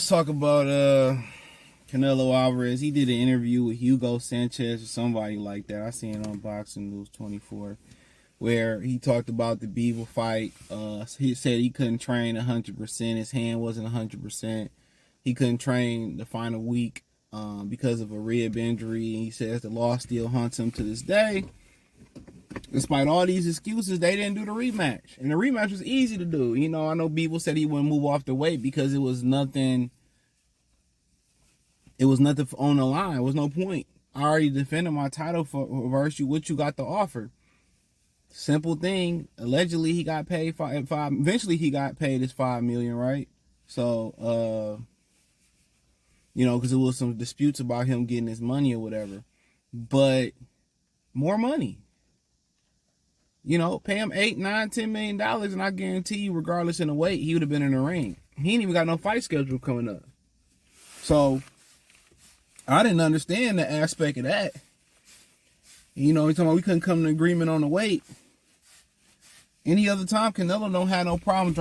let's talk about Canelo Alvarez. He did an interview with Hugo Sanchez or somebody like that. I seen it on Boxing News 24, where he talked about the Bivol fight. He said he couldn't train 100%. His hand wasn't 100%. He couldn't train the final week because of a rib injury. And he says the loss still haunts him to this day. Despite all these excuses, they didn't do the rematch. And the rematch was easy to do. You know, I know Bivol said he wouldn't move off the weight because it was nothing on the line. There was no point. I already defended my title versus you. What you got to offer? Simple thing. Allegedly, he got paid five. Eventually, he got paid his $5 million, right? So, you know, because there was some disputes about him getting his money or whatever. But more money. You know, pay him $8, $9, $10 million, and I guarantee you, regardless of the weight, he would have been in the ring. He ain't even got no fight schedule coming up. So I didn't understand the aspect of that. You know, he's talking about we couldn't come to an agreement on the weight. Any other time, Canelo don't have no problem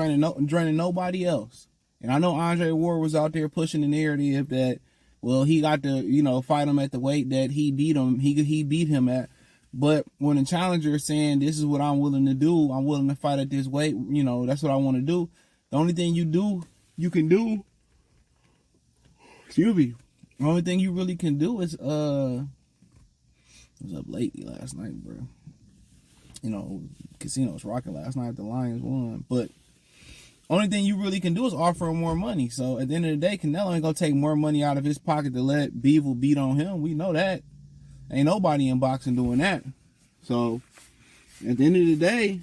draining nobody else. And I know Andre Ward was out there pushing the narrative that, well, he got to, you know, fight him at the weight that he beat him. He beat him at. But when a challenger is saying, this is what I'm willing to do, I'm willing to fight at this weight, you know, that's what I want to do. The only thing you can do, excuse me, the only thing you really can do is, I was up late last night, bro. You know, casino was rocking last night, the Lions won. But only thing you really can do is offer him more money. So at the end of the day, Canelo ain't going to take more money out of his pocket to let Bivol beat on him. We know that. Ain't nobody in boxing doing that. So, at the end of the day,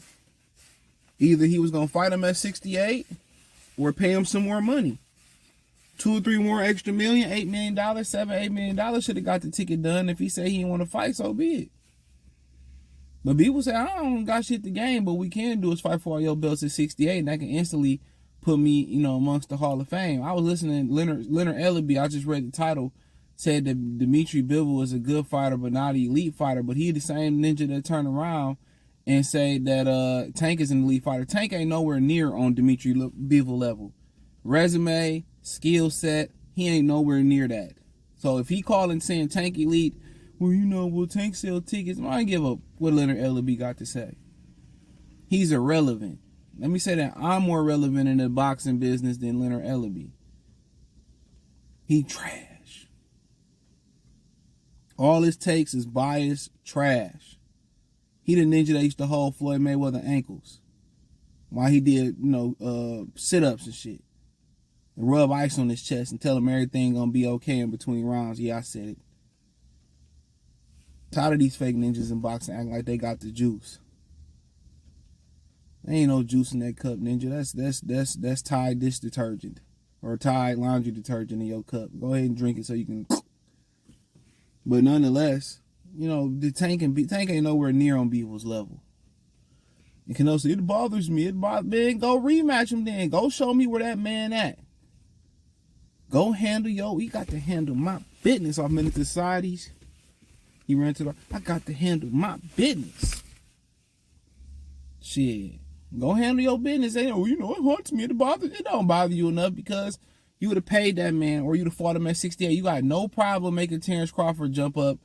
either he was going to fight him at 68 or pay him some more money. 2 or 3 more extra million, $8 million, $7, $8 million should have got the ticket done. If he said he didn't want to fight, so be it. But people say, I don't got shit to gain, but we can do is fight for all your belts at 68, and that can instantly put me, you know, amongst the Hall of Fame. I was listening to Leonard Ellaby, I just read the title, said that Dmtriy Bivol is a good fighter, but not an elite fighter. But he the same ninja that turned around and say that Tank is an elite fighter. Tank ain't nowhere near on Dmtriy Bivol level. Resume, skill set, he ain't nowhere near that. So if he calling saying Tank elite, well, you know, will Tank sell tickets? I don't give up what Leonard Ellaby got to say. He's irrelevant. Let me say that I'm more relevant in the boxing business than Leonard Ellaby. He trash. All it takes is bias, trash. He the ninja that used to hold Floyd Mayweather ankles while he did, you know, sit-ups and shit. And rub ice on his chest and tell him everything gonna be okay in between rounds. Yeah, I said it. Tired of these fake ninjas in boxing acting like they got the juice. There ain't no juice in that cup, ninja. That's Tide dish detergent or Tide laundry detergent in your cup. Go ahead and drink it so you can. But nonetheless, you know, the Tank ain't nowhere near on Bivol's level. And Canelo said, it bothers me. Man, go rematch him then. Go show me where that man at. Go handle he got to handle my business off Menace Societies. He ran to I got to handle my business. Shit. Go handle your business. They know, you know, it haunts me. It don't bother you enough because you would have paid that man or you'd have fought him at 68. You got no problem making Terrence Crawford jump up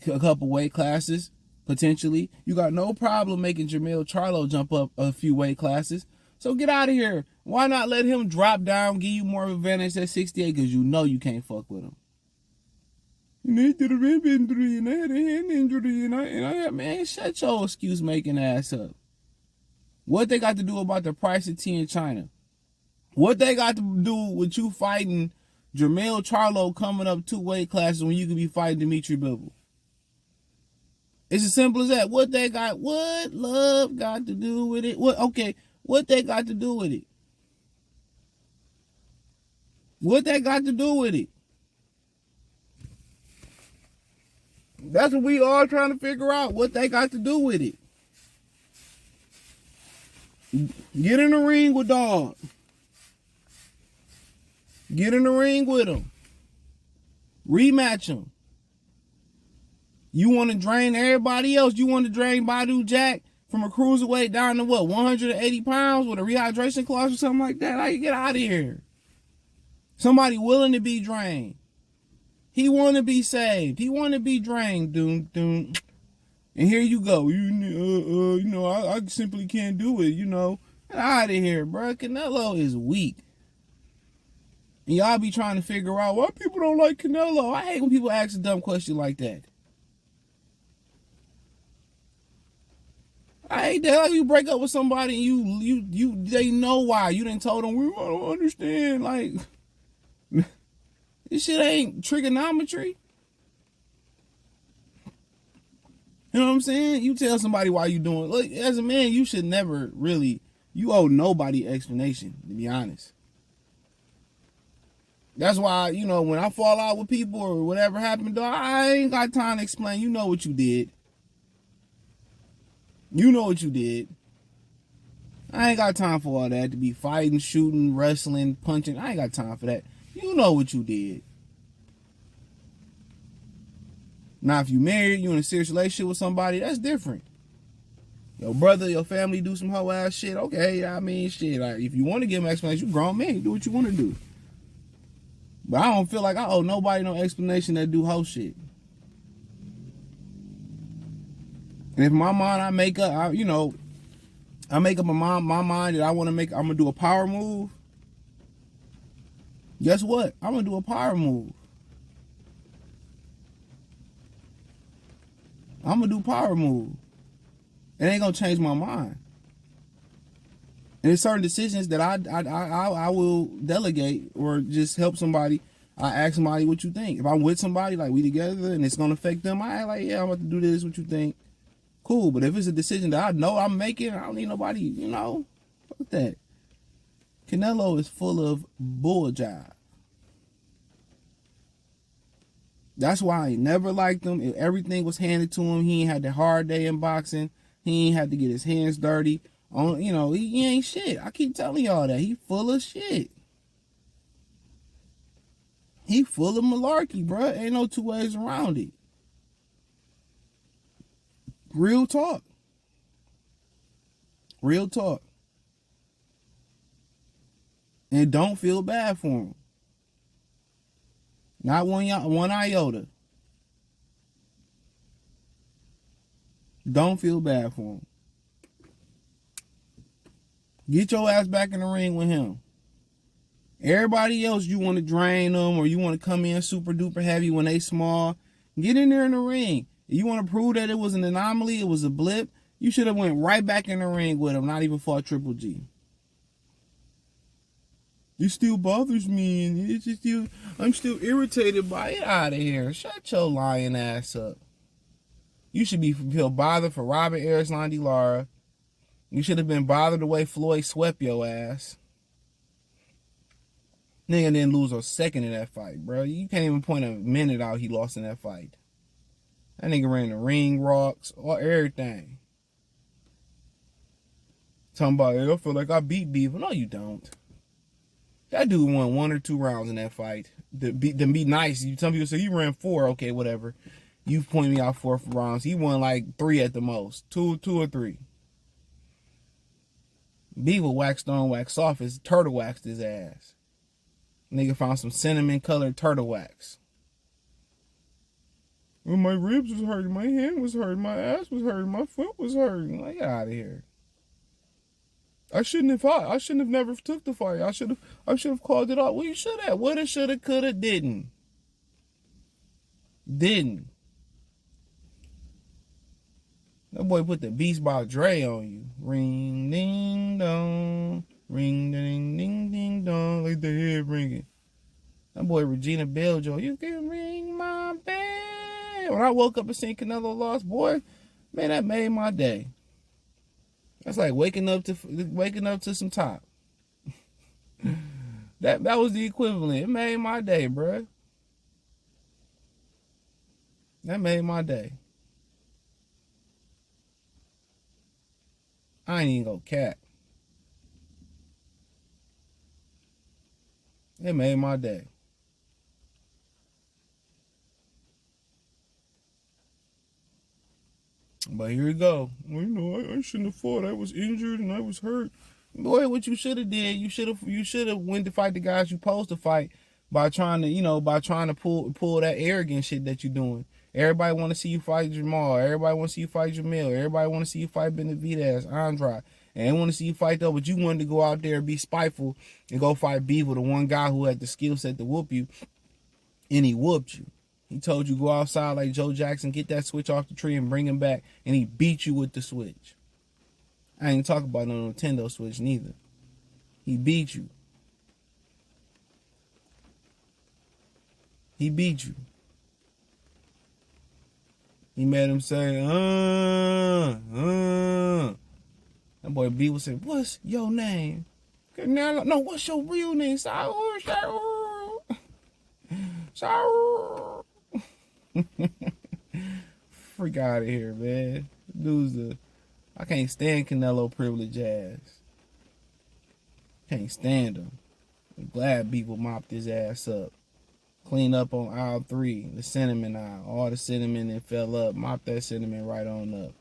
a couple weight classes, potentially. You got no problem making Jermell Charlo jump up a few weight classes. So get out of here. Why not let him drop down, give you more advantage at 68 because you know you can't fuck with him. And they did a rib injury and I had a hand injury and I had, man, shut your excuse making ass up. What they got to do about the price of tea in China? What they got to do with you fighting Jermell Charlo coming up 2 weight classes when you could be fighting Dmtriy Bivol? It's as simple as that. What love got to do with it? What they got to do with it? What they got to do with it? That's what we all trying to figure out. What they got to do with it? Get in the ring with dog. Get in the ring with him. Rematch him. You want to drain everybody else. You want to drain Badu Jack from a cruiserweight down to what, 180 pounds with a rehydration clause or something like that? How you get out of here? Somebody willing to be drained. He want to be saved. He want to be drained. Doom, doom. And here you go. I simply can't do it. Get out of here, bro. Canelo is weak. And y'all be trying to figure out why people don't like Canelo. I hate when people ask a dumb question like that. I hate that. Like you break up with somebody and they know why. You didn't told them, we don't understand. Like, this shit ain't trigonometry. You know what I'm saying? You tell somebody why you doing it. Look, as a man, you should never really, you owe nobody explanation, to be honest. That's why, when I fall out with people or whatever happened, dog, I ain't got time to explain. You know what you did. You know what you did. I ain't got time for all that, to be fighting, shooting, wrestling, punching. I ain't got time for that. You know what you did. Now, if you married, you in a serious relationship with somebody, that's different. Your brother, your family do some hoe ass shit. Okay, I mean, shit. Like, if you want to give them an explanation, you grown man. You do what you want to do. But I don't feel like I owe nobody no explanation that do hoe shit. And if my mind, I make up, I make up my mind that I'm going to do a power move. Guess what? I'm going to do a power move. I'm going to do power move. It ain't going to change my mind. And there's certain decisions that I will delegate or just help somebody. I ask somebody what you think. If I'm with somebody, like we together, and it's going to affect them, I act like, yeah, I'm about to do this, what you think? Cool. But if it's a decision that I know I'm making, I don't need nobody, fuck that. Canelo is full of bull jive. That's why I ain't never liked him. If everything was handed to him, he ain't had the hard day in boxing. He ain't had to get his hands dirty. He ain't shit. I keep telling y'all that. He full of shit. He full of malarkey, bro. Ain't no two ways around it. Real talk. Real talk. And don't feel bad for him. Not one iota. Don't feel bad for him. Get your ass back in the ring with him. Everybody else, you want to drain them or you want to come in super duper heavy when they small. Get in there in the ring. If you want to prove that it was an anomaly, it was a blip, you should have went right back in the ring with him, not even fought Triple G. It still bothers me, and I'm still irritated by it. Out of here. Shut your lying ass up. You should feel bothered for Robert Arslan de Lara. You should have been bothered the way Floyd swept your ass. Nigga didn't lose a second in that fight, bro. You can't even point a minute out he lost in that fight. That nigga ran the ring rocks, or everything. Talking about, I feel like I beat Bivol. No, you don't. That dude won 1 or 2 rounds in that fight. To be nice, some people say you ran 4. Okay, whatever. You pointed me out 4 rounds. He won like 3 at the most. 2 or 3. Bivol waxed on, waxed off. His turtle waxed his ass. Nigga found some cinnamon colored turtle wax. Well, my ribs was hurting, my hand was hurting, my ass was hurting, my foot was hurting. Like, get out of here. I shouldn't have fought. I shouldn't have never took the fight. I should have called it off. Well, you should have. Woulda, shoulda, coulda, didn't. That boy put the Beast by Dre on you. Ring, ding, dong. Ring, ding, ding, ding, dong. Like the head ringing. That boy Regina Beljo. You can ring my bell. When I woke up and seen Canelo lost, boy, man, that made my day. That's like waking up to some top. That was the equivalent. It made my day, bruh. That made my day. I ain't even gonna cap. It made my day. But here we go. Well, I shouldn't have fought. I was injured and I was hurt. Boy, what you should have did, you should have went to fight the guys you supposed to fight. by trying to pull that arrogant shit that you doing. Everybody want to see you fight Jamal. Everybody want to see you fight Jamil. Everybody want to see you fight Benavidez, Andrade. And they want to see you fight though, but you wanted to go out there and be spiteful and go fight Bivol, the one guy who had the skill set to whoop you, and he whooped you. He told you go outside like Joe Jackson, get that switch off the tree and bring him back, and he beat you with the switch. I ain't talking about no Nintendo Switch neither. He beat you. He beat you. He made him say, That boy B was saying, what's your name? Canelo. No, what's your real name? Saur. Freak out of here, man. I can't stand Canelo privilege ass. Can't stand him. I'm glad people mopped his ass up. Clean up on aisle 3, the cinnamon aisle. All the cinnamon that fell up. Mop that cinnamon right on up.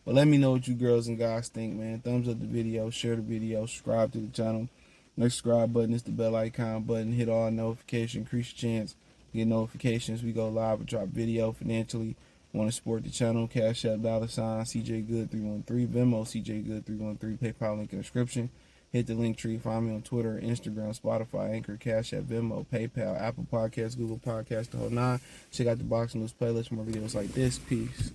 But let me know what you girls and guys think, man. Thumbs up the video, share the video, subscribe to the channel. Next subscribe button is the bell icon button. Hit all notifications, increase your chance. Get notifications. We go live and drop video financially. Want to support the channel? Cash App, $ CJ Good 313, Venmo CJ Good 313, PayPal link in the description. Hit the link tree. Find me on Twitter, Instagram, Spotify, Anchor, Cash App, Venmo, PayPal, Apple Podcasts, Google Podcasts, the whole nine. Check out the Boxing News playlist for more videos like this. Peace.